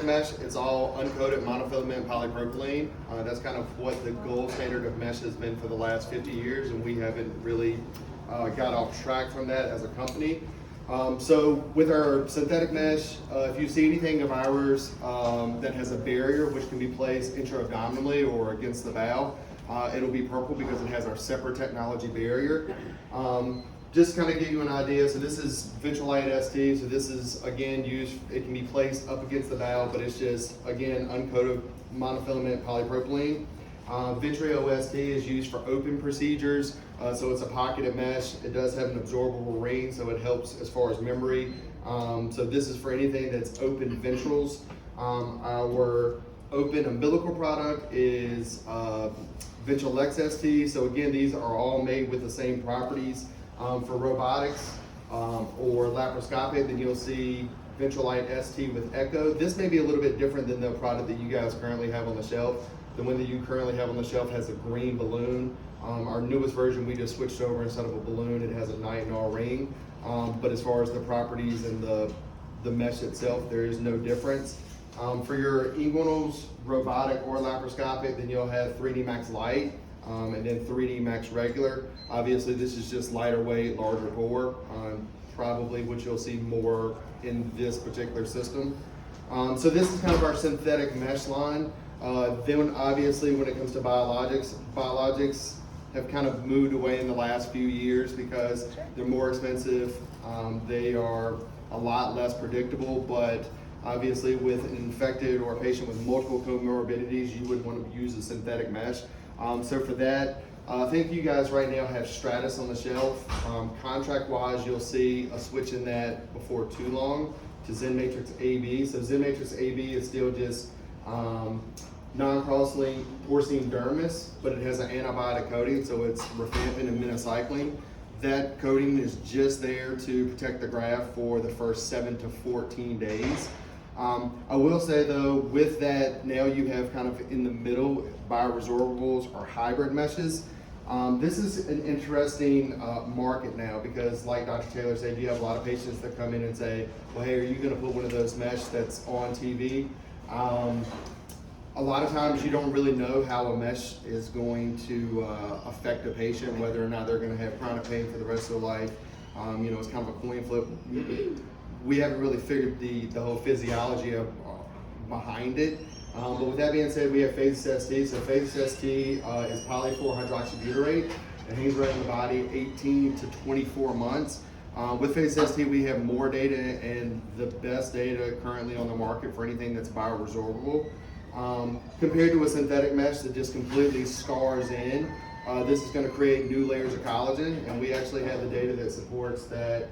mesh, it's all uncoated monofilament polypropylene. That's kind of what the gold standard of mesh has been for the last 50 years, and we haven't really got off track from that as a company. So with our synthetic mesh, if you see anything of ours that has a barrier which can be placed intra-abdominally or against the bowel, it'll be purple because it has our separate technology barrier. Just kind of give you an idea, so this is Vitrolite ST, so this is again used, it can be placed up against the bowel, but it's just again uncoated monofilament polypropylene. Vitreo ST is used for open procedures, so it's a pocketed mesh. It does have an absorbable ring, so it helps as far as memory. So this is for anything that's open ventrals. Our open umbilical product is Vitralex ST, so again, these are all made with the same properties. For robotics or laparoscopic, then you'll see Vitrolite ST with Echo. This may be a little bit different than the product that you guys currently have on the shelf. The one that you currently have on the shelf has a green balloon. Our newest version, we just switched over. Instead of a balloon, it has a nitinol ring. But as far as the properties and the mesh itself, there is no difference. For your inguinals, robotic or laparoscopic, then you'll have 3D Max Lite. And then 3D Max regular. Obviously this is just lighter weight, larger bore, probably what you'll see more in this particular system. So this is kind of our synthetic mesh line. Then obviously when it comes to biologics have kind of moved away in the last few years because they're more expensive. They are a lot less predictable, but obviously with an infected or a patient with multiple comorbidities, you would want to use a synthetic mesh. So for that, I think you guys right now have Stratus on the shelf. Contract-wise, you'll see a switch in that before too long to ZenMatrix AB. So ZenMatrix AB is still just non-cross-linked porcine dermis, but it has an antibiotic coating, so it's rifampin and minocycline. That coating is just there to protect the graft for the first 7 to 14 days. I will say though, with that, now you have kind of in the middle bioresorbables or hybrid meshes. This is an interesting market now because like Dr. Taylor said, you have a lot of patients that come in and say, well, hey, are you gonna put one of those mesh that's on TV? A lot of times you don't really know how a mesh is going to affect a patient, whether or not they're gonna have chronic pain for the rest of their life. You know, it's kind of a coin flip. We haven't really figured the whole physiology of behind it. But with that being said, we have Phasis ST. So Phasis ST is poly-4-hydroxybutyrate. It hangs right in the body 18 to 24 months. With Phasis ST, we have more data and the best data currently on the market for anything that's bioresorbable. Compared to a synthetic mesh that just completely scars in, this is going to create new layers of collagen, and we actually have the data that supports that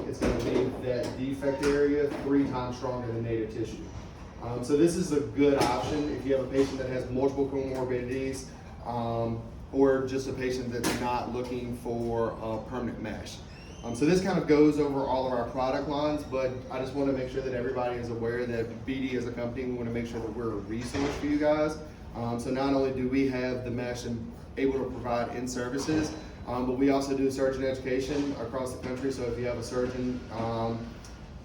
it's going to leave that defect area 3 times stronger than native tissue. So this is a good option if you have a patient that has multiple comorbidities or just a patient that's not looking for a permanent mesh. So this kind of goes over all of our product lines, but I just want to make sure that everybody is aware that BD as a company, we want to make sure that we're a resource for you guys. So not only do we have the mesh and able to provide in-services, but we also do surgeon education across the country. So if you have a surgeon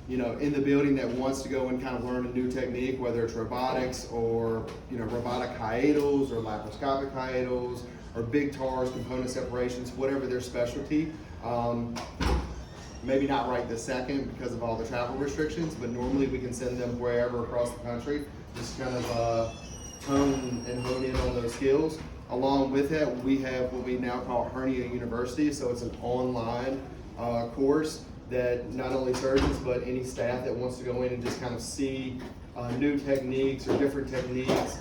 you know, in the building that wants to go and kind of learn a new technique, whether it's robotics or, you know, robotic hiatals or laparoscopic hiatals or big TARs, component separations, whatever their specialty. Maybe not right this second because of all the travel restrictions, but normally we can send them wherever across the country, just kind of tone and hone in on those skills. Along with that, we have what we now call Hernia University. So it's an online course that not only surgeons, but any staff that wants to go in and just kind of see new techniques or different techniques.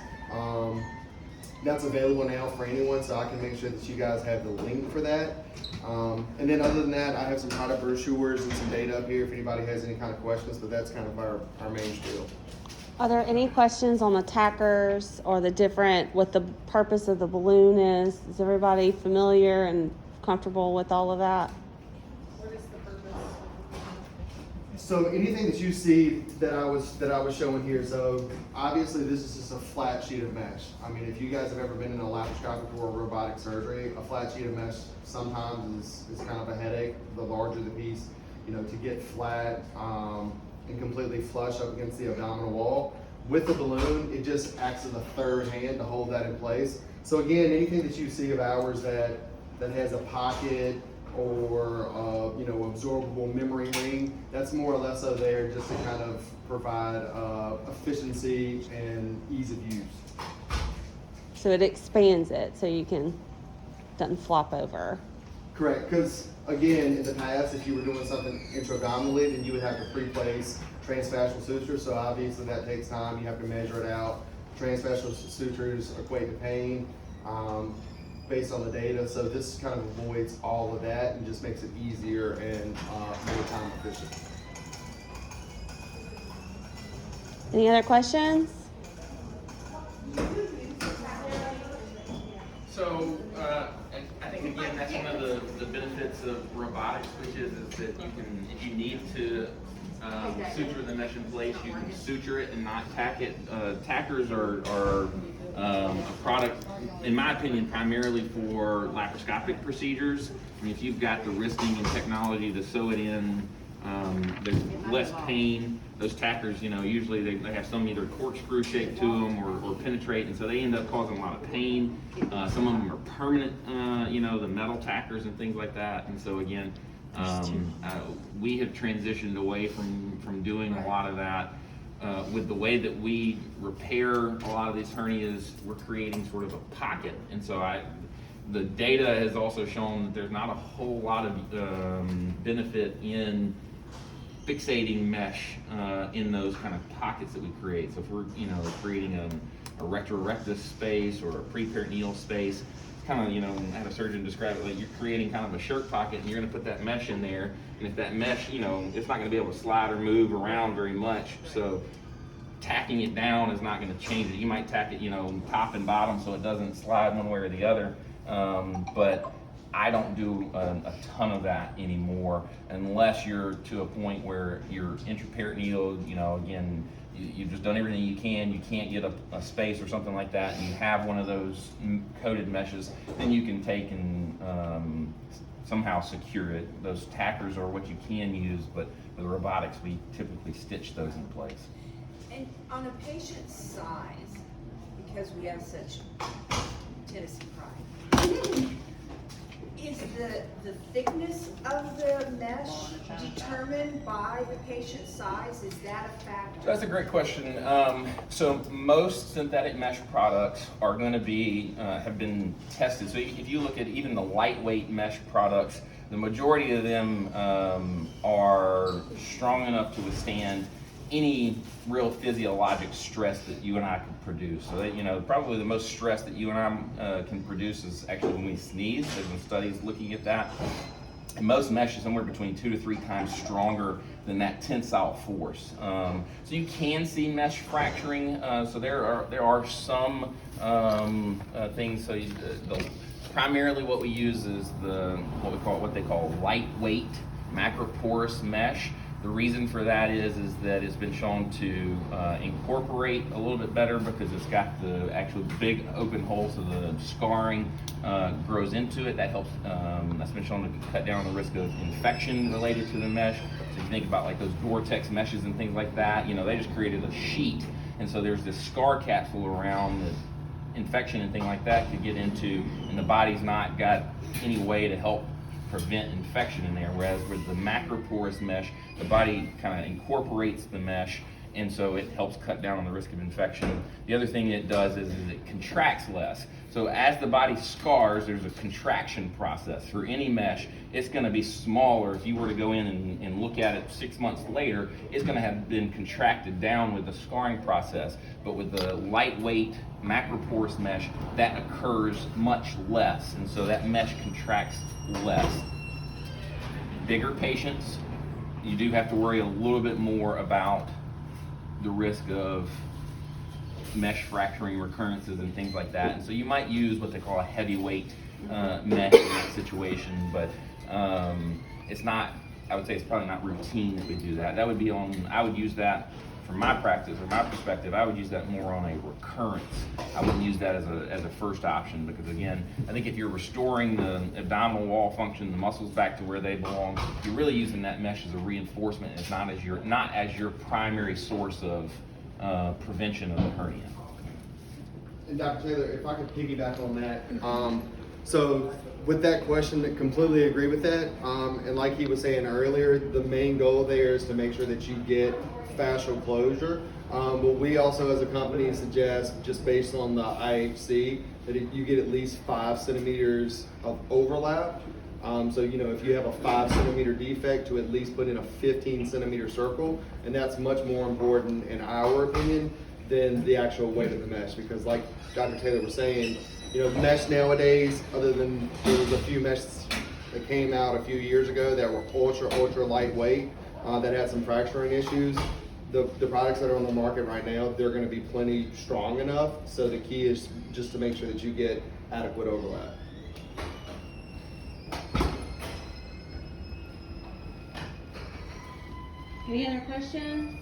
That's available now for anyone, so I can make sure that you guys have the link for that. And then other than that, I have some product brochures and some data up here if anybody has any kind of questions, but that's kind of our main spiel. Are there any questions on the tackers or the different, what the purpose of the balloon is? Is everybody familiar and comfortable with all of that? What is the purpose? So anything that you see that I was showing here, so obviously this is just a flat sheet of mesh. I mean, if you guys have ever been in a laparoscopic or robotic surgery, a flat sheet of mesh sometimes is kind of a headache. The larger the piece, you know, to get flat and completely flush up against the abdominal wall. With the balloon, it just acts as a third hand to hold that in place. So again, anything that you see of ours that has a pocket or absorbable memory ring, that's more or less so there just to kind of provide efficiency and ease of use. So it expands it so you can, doesn't flop over. Correct, because again, in the past, if you were doing something intra-abdominally, then you would have to pre-place transfascial sutures. So obviously that takes time. You have to measure it out. Transfascial sutures equate to pain based on the data. So this kind of avoids all of that and just makes it easier and more time efficient. Any other questions? So, and I think again, that's one of the benefits of robotics, which is that you can, if you need to suture the mesh in place, you can suture it and not tack it. Tackers are a product, in my opinion, primarily for laparoscopic procedures. I mean, if you've got the wristing and technology to sew it in, there's less pain. Those tackers, usually they have some either corkscrew shape to them or penetrate, and so they end up causing a lot of pain. Some of them are permanent, the metal tackers and things like that. And so again, we have transitioned away from doing a lot of that. With the way that we repair a lot of these hernias, we're creating sort of a pocket. And so the data has also shown that there's not a whole lot of benefit in fixating mesh in those kind of pockets that we create. So if we're creating a retrorectus space or a preperitoneal space, kind of, I had a surgeon describe it like you're creating kind of a shirt pocket and you're going to put that mesh in there, and if that mesh, it's not going to be able to slide or move around very much. So tacking it down is not going to change it. You might tack it, top and bottom so it doesn't slide one way or the other, but I don't do a ton of that anymore unless you're to a point where you're intraperitoneal, again, you've just done everything you can, you can't get a space or something like that, and you have one of those coated meshes, then you can take and somehow secure it. Those tackers are what you can use, but with robotics, we typically stitch those in place. And on a patient's size, because we have such Tennessee pride, is the thickness of the mesh determined by the patient's size? Is that a factor? That's a great question. So most synthetic mesh products are going to be have been tested. So if you look at even the lightweight mesh products, the majority of them are strong enough to withstand any real physiologic stress that you and I can produce. So that, probably the most stress that you and I can produce is actually when we sneeze. There's been studies looking at that. And most mesh is somewhere between 2 to 3 times stronger than that tensile force. So you can see mesh fracturing. So there are some things. So primarily what we use is what they call lightweight macroporous mesh. The reason for that is that it's been shown to incorporate a little bit better because it's got the actual big open hole, so the scarring grows into it. That helps. That's been shown to cut down on the risk of infection related to the mesh. So if you think about like those Gore-Tex meshes and things like that, they just created a sheet, and so there's this scar capsule around that infection and things like that could get into, and the body's not got any way to help prevent infection in there, whereas with the macroporous mesh, the body kind of incorporates the mesh, and so it helps cut down on the risk of infection. The other thing it does is it contracts less. So as the body scars, there's a contraction process. For any mesh, it's going to be smaller. If you were to go in and look at it 6 months later, it's going to have been contracted down with the scarring process. But with the lightweight macroporous mesh, that occurs much less, and so that mesh contracts less. Bigger patients, you do have to worry a little bit more about the risk of mesh fracturing recurrences and things like that. And so you might use what they call a heavyweight mesh in that situation, but it's not, I would say it's probably not routine that we do that. That would be I would use that from my practice or my perspective, I would use that more on a recurrence. I wouldn't use that as a first option because again, I think if you're restoring the abdominal wall function, the muscles back to where they belong, you're really using that mesh as a reinforcement. It's not as your primary source of prevention of the hernia. And Dr. Taylor, if I could piggyback on that, so with that question, I completely agree with that. And like he was saying earlier, the main goal there is to make sure that you get fascial closure. But we also, as a company, suggest, just based on the IHC, that you get at least 5 centimeters of overlap. So, you know, if you have a 5 centimeter defect, to at least put in a 15 centimeter circle, and that's much more important in our opinion than the actual weight of the mesh, because like Dr. Taylor was saying, you know, mesh nowadays, other than there was a few meshes that came out a few years ago that were ultra lightweight, that had some fracturing issues. The products that are on the market right now, they're going to be plenty strong enough. So the key is just to make sure that you get adequate overlap. Any other questions?